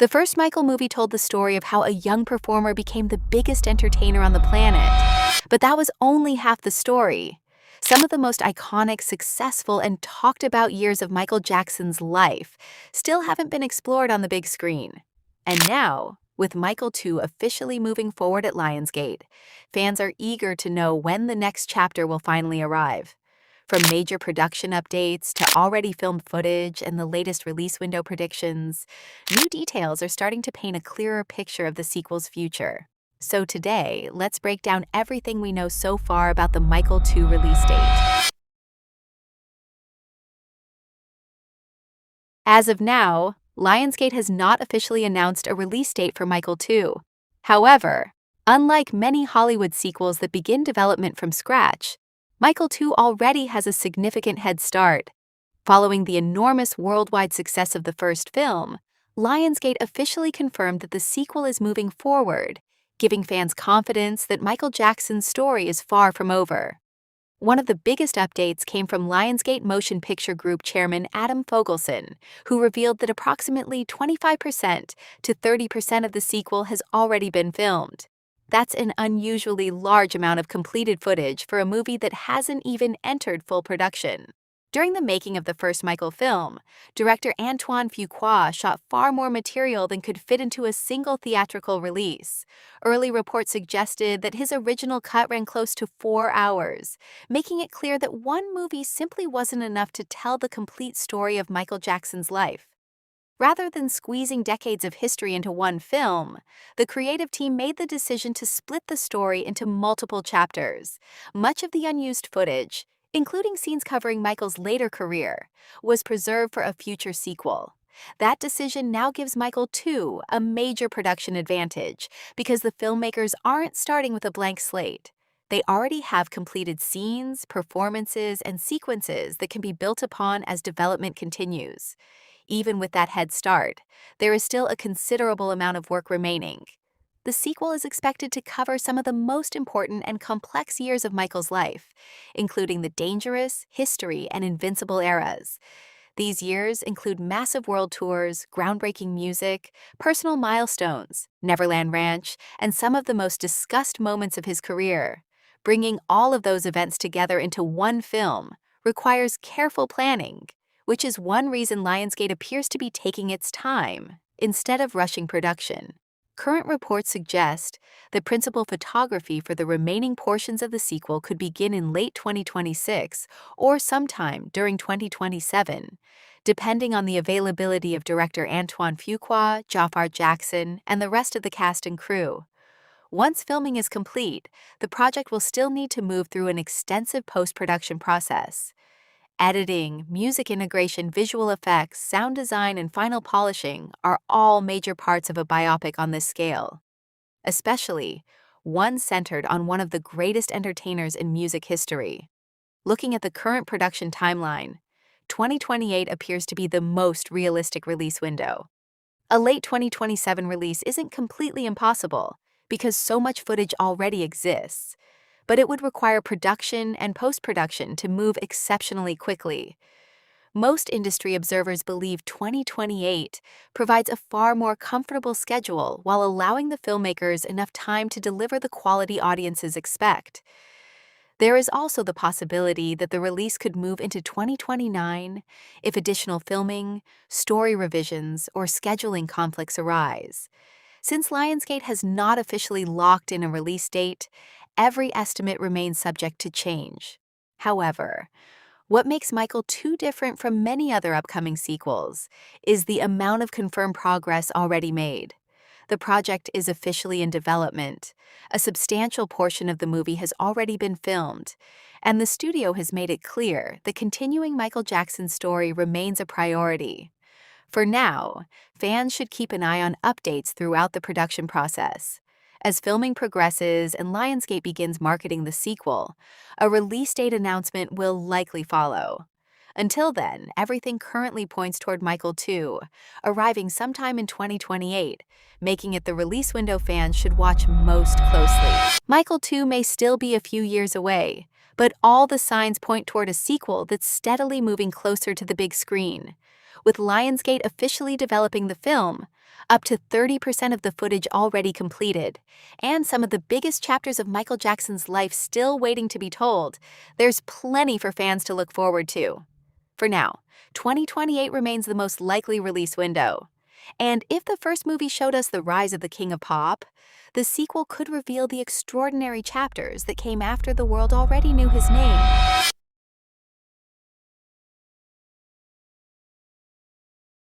The first Michael movie told the story of how a young performer became the biggest entertainer on the planet. But that was only half the story. Some of the most iconic, successful, and talked about years of Michael Jackson's life still haven't been explored on the big screen. And now, with Michael 2 officially moving forward at Lionsgate, fans are eager to know when the next chapter will finally arrive. From major production updates to already filmed footage and the latest release window predictions, new details are starting to paint a clearer picture of the sequel's future. So today, let's break down everything we know so far about the Michael 2 release date. As of now, Lionsgate has not officially announced a release date for Michael 2. However, unlike many Hollywood sequels that begin development from scratch, Michael 2 already has a significant head start. Following the enormous worldwide success of the first film, Lionsgate officially confirmed that the sequel is moving forward, giving fans confidence that Michael Jackson's story is far from over. One of the biggest updates came from Lionsgate Motion Picture Group chairman Adam Fogelson, who revealed that approximately 25% to 30% of the sequel has already been filmed. That's an unusually large amount of completed footage for a movie that hasn't even entered full production. During the making of the first Michael film, director Antoine Fuqua shot far more material than could fit into a single theatrical release. Early reports suggested that his original cut ran close to 4 hours, making it clear that one movie simply wasn't enough to tell the complete story of Michael Jackson's life. Rather than squeezing decades of history into one film, the creative team made the decision to split the story into multiple chapters. Much of the unused footage, including scenes covering Michael's later career, was preserved for a future sequel. That decision now gives Michael 2 a major production advantage because the filmmakers aren't starting with a blank slate. They already have completed scenes, performances, and sequences that can be built upon as development continues. Even with that head start, there is still a considerable amount of work remaining. The sequel is expected to cover some of the most important and complex years of Michael's life, including the Dangerous, History, and Invincible eras. These years include massive world tours, groundbreaking music, personal milestones, Neverland Ranch, and some of the most discussed moments of his career. Bringing all of those events together into one film requires careful planning, which is one reason Lionsgate appears to be taking its time instead of rushing production. Current reports suggest that principal photography for the remaining portions of the sequel could begin in late 2026 or sometime during 2027, depending on the availability of director Antoine Fuqua, Jaafar Jackson, and the rest of the cast and crew. Once filming is complete, the project will still need to move through an extensive post-production process. Editing, music integration, visual effects, sound design, and final polishing are all major parts of a biopic on this scale, especially one centered on one of the greatest entertainers in music history. Looking at the current production timeline, 2028 appears to be the most realistic release window. A late 2027 release isn't completely impossible because so much footage already exists, but it would require production and post-production to move exceptionally quickly. Most industry observers believe 2028 provides a far more comfortable schedule while allowing the filmmakers enough time to deliver the quality audiences expect. There is also the possibility that the release could move into 2029 if additional filming, story revisions, or scheduling conflicts arise. Since Lionsgate has not officially locked in a release date, every estimate remains subject to change. However, what makes Michael 2 different from many other upcoming sequels is the amount of confirmed progress already made. The project is officially in development. A substantial portion of the movie has already been filmed, and the studio has made it clear that continuing Michael Jackson's story remains a priority. For now, fans should keep an eye on updates throughout the production process. As filming progresses and Lionsgate begins marketing the sequel, a release date announcement will likely follow. Until then, everything currently points toward Michael 2, arriving sometime in 2028, making it the release window fans should watch most closely. Michael 2 may still be a few years away, but all the signs point toward a sequel that's steadily moving closer to the big screen. with Lionsgate officially developing the film, up to 30% of the footage already completed, and some of the biggest chapters of Michael Jackson's life still waiting to be told, there's plenty for fans to look forward to. For now, 2028 remains the most likely release window. And if the first movie showed us the rise of the King of Pop, the sequel could reveal the extraordinary chapters that came after the world already knew his name.